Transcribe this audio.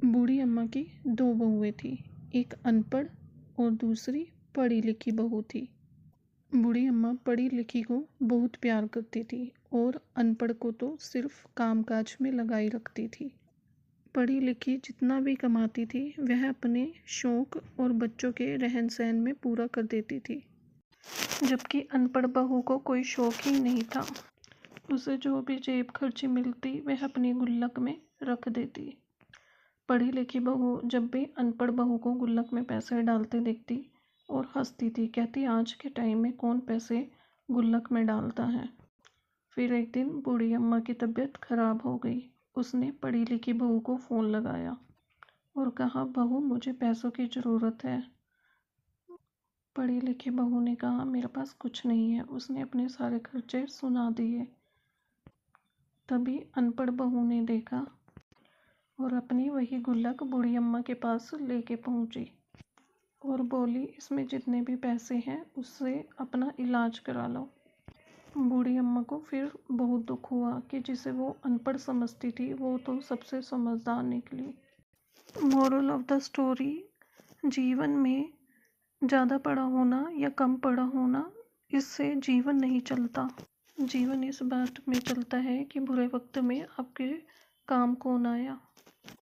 बूढ़ी अम्मा की दो बहुएं थीं, एक अनपढ़ और दूसरी पढ़ी लिखी बहू थी। बूढ़ी अम्मा पढ़ी लिखी को बहुत प्यार करती थी और अनपढ़ को तो सिर्फ कामकाज में लगाई रखती थी। पढ़ी लिखी जितना भी कमाती थी वह अपने शौक और बच्चों के रहन सहन में पूरा कर देती थी, जबकि अनपढ़ बहू को कोई शौक ही नहीं था। उसे जो भी जेब खर्ची मिलती वह अपनी गुल्लक में रख देती। पढ़ी लिखी बहू जब भी अनपढ़ बहू को गुल्लक में पैसे डालते देखती और हंसती थी, कहती आज के टाइम में कौन पैसे गुल्लक में डालता है। फिर एक दिन बूढ़ी अम्मा की तबीयत खराब हो गई। उसने पढ़ी लिखी बहू को फ़ोन लगाया और कहा, बहू मुझे पैसों की ज़रूरत है। पढ़ी लिखी बहू ने कहा, मेरे पास कुछ नहीं है। उसने अपने सारे खर्चे सुना दिए। तभी अनपढ़ बहू ने देखा और अपनी वही गुल्लक बूढ़ी अम्मा के पास लेके पहुंची और बोली, इसमें जितने भी पैसे हैं उससे अपना इलाज करा लो। बूढ़ी अम्मा को फिर बहुत दुख हुआ कि जिसे वो अनपढ़ समझती थी वो तो सबसे समझदार निकली। मोरल ऑफ द स्टोरी, जीवन में ज़्यादा पढ़ा होना या कम पढ़ा होना इससे जीवन नहीं चलता। जीवन इस बात में चलता है कि बुरे वक्त में आपके काम कौन आया।